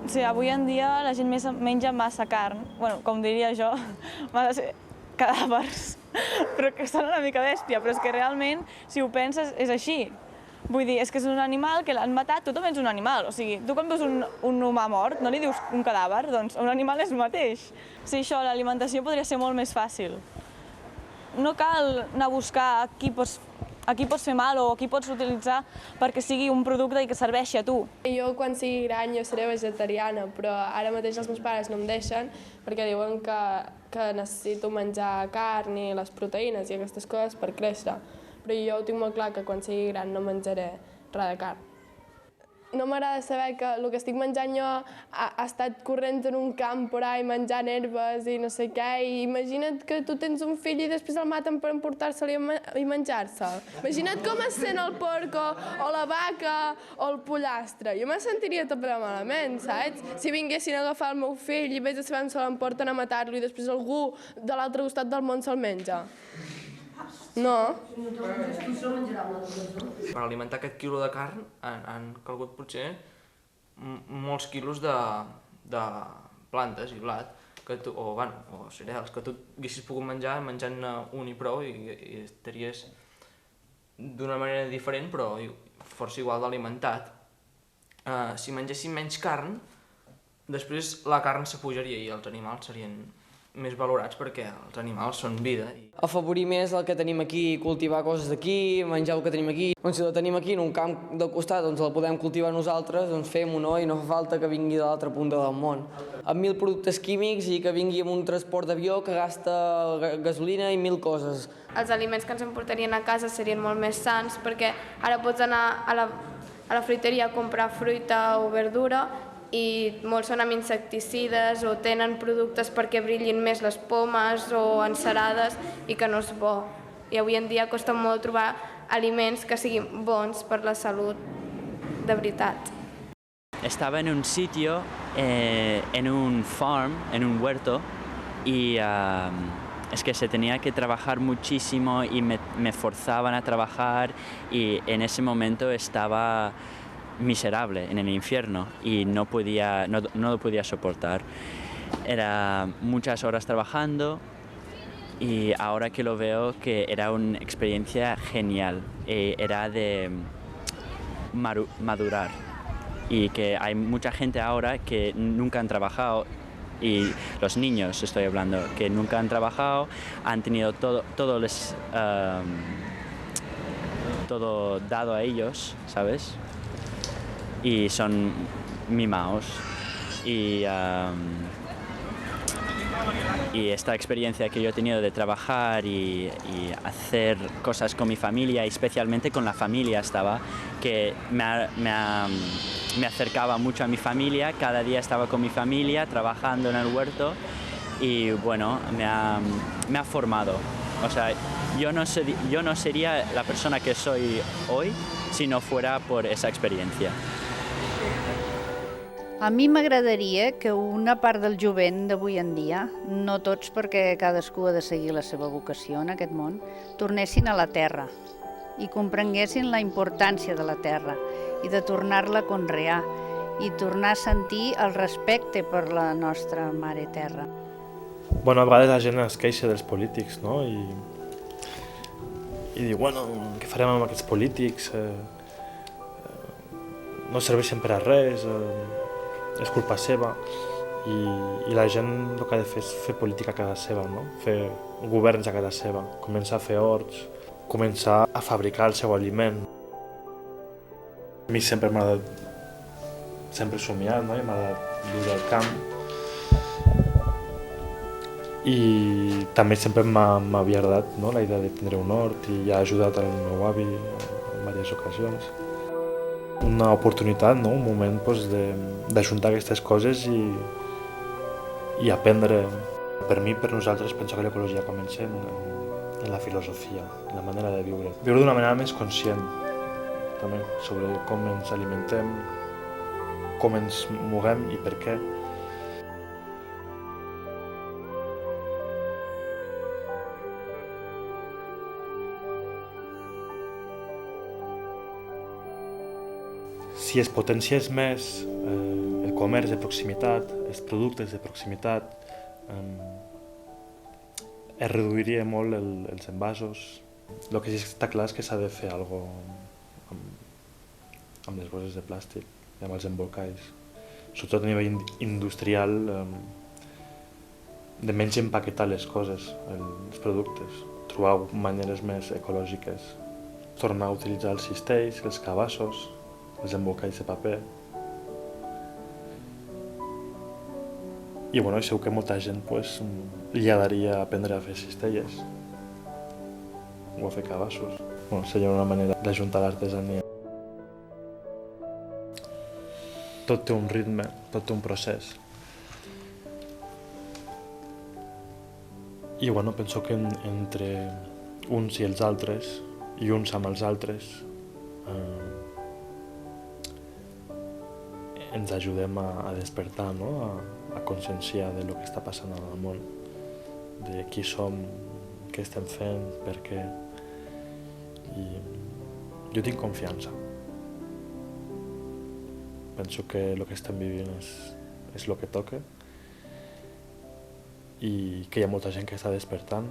Sí, avui en dia la gent menja massa carn, bueno, com diria jo, cadàvers, però que són una mica bèstia, però és que realment, si ho penses, és així. Vull dir, és que és un animal que l'han matat, tu també ets un animal, o sigui, tu quan veus un humà mort no li dius un cadàver, doncs un animal és el mateix. Sí, això, l'alimentació podria ser molt més fàcil. No cal anar a buscar a qui pots fer mal o a qui pots utilitzar perquè sigui un producte i que serveixi a tu. Jo quan sigui gran jo seré vegetariana, però ara mateix els meus pares no em deixen perquè diuen que necessito menjar carn i les proteïnes i aquestes coses per créixer. Però jo ho tinc molt clar que quan sigui gran no menjaré res de carn. No m'agrada saber que el que estic menjant jo ha estat corrent en un camp por ahí menjant herbes i no sé què, i imagina't que tu tens un fill i després el maten per emportar-se'l i menjar-se'l. Imagina't com es sent el porc o la vaca o el pollastre. Jo me sentiria tot malament, saps? Si vinguessin a agafar el meu fill i vés a saber on se l'emporten a matar-lo i després algú de l'altre costat del món se'l menja. No. Per alimentar aquest quilo de carn han calgut potser molts quilos de plantes i blat o cereals que tu haguessis pogut menjar menjant-ne un i prou i estaries d'una manera diferent però força igual d'alimentat. Si mengessin menys carn, després la carn s'apujaria i els animals serien més valorats perquè els animals són vida. Afavorir més el que tenim aquí, cultivar coses d'aquí, menjar el que tenim aquí. Doncs si la tenim aquí en un camp del costat, doncs la podem cultivar nosaltres, doncs fem-ho, no? I no fa falta que vingui de l'altra punta del món. Amb 1.000 productes químics i que vingui amb un transport d'avió que gasta gasolina i 1.000 coses. Els aliments que ens emportarien a casa serien molt més sants perquè ara pots anar a la fruiteria a comprar fruita o verdura i molts són amb insecticides o tenen productes perquè brillin més les pomes o encerades i que no és bo. I avui en dia costa molt trobar aliments que siguin bons per la salut de veritat. Estaba en un sitio, en un farm, en un huerto, y es que se tenía que trabajar muchísimo y me forzaban a trabajar y en ese momento estaba miserable en el infierno y no lo podía soportar. Era muchas horas trabajando y ahora que lo veo que era una experiencia genial, era de madurar y que hay mucha gente ahora que nunca han trabajado y los niños estoy hablando, que nunca han trabajado, han tenido todo dado a ellos, ¿sabes? Y son mimados y esta experiencia que yo he tenido de trabajar y hacer cosas con mi familia, y especialmente con la familia estaba, que me acercaba mucho a mi familia, cada día estaba con mi familia trabajando en el huerto y bueno, me ha formado. O sea, yo no sería la persona que soy hoy si no fuera por esa experiencia. A mi m'agradaria que una part del jovent d'avui en dia, no tots perquè cadascú ha de seguir la seva vocació en aquest món, tornessin a la terra i comprenguessin la importància de la terra i de tornar-la a conrear i tornar a sentir el respecte per la nostra mare terra. Bueno, a vegades la gent es queixa dels polítics, no? I diu, bueno, què farem amb aquests polítics? No serveixen per a res, és culpa seva, i la gent el que ha de fer és fer política a casa seva, no? Fer governs a casa seva, començar a fer horts, començar a fabricar el seu aliment. A mi sempre m'ha somiat, no? I m'ha agradat viure al camp. I també sempre m'havia agradat, no? La idea de tindre un hort i ha ajudat el meu avi en diverses ocasions. Una oportunitat, no? Un moment d'ajuntar aquestes coses i aprendre. Per mi, per nosaltres, penso que l'ecologia comença en la filosofia, en la manera de viure. Viure d'una manera més conscient, també, sobre com ens alimentem, com ens moguem i per què. Si es potenciés més el comerç de proximitat, els productes de proximitat, es reduiria molt els envasos. El que sí està clar és que s'ha de fer alguna cosa amb les bosses de plàstic i amb els embolcalls. Sobretot a nivell industrial, de menys empaquetar les coses, els productes, trobar maneres més ecològiques. Tornar a utilitzar els cistells, els cabassos, els embolcalls de paper. I bueno, segur que molta gent li agradaria aprendre a fer cistelles o a fer cabassos. Bueno, seria una manera d'ajuntar l'artesania. Tot té un ritme, tot té un procés. I bueno, penso que entre uns i els altres, i uns amb els altres, ens ajudem a despertar, no? A conscienciar de lo que està passant al món, de qui som, què estem fent, per què. I jo tinc confiança. Penso que el que estem vivint és el que toca i que hi ha molta gent que està despertant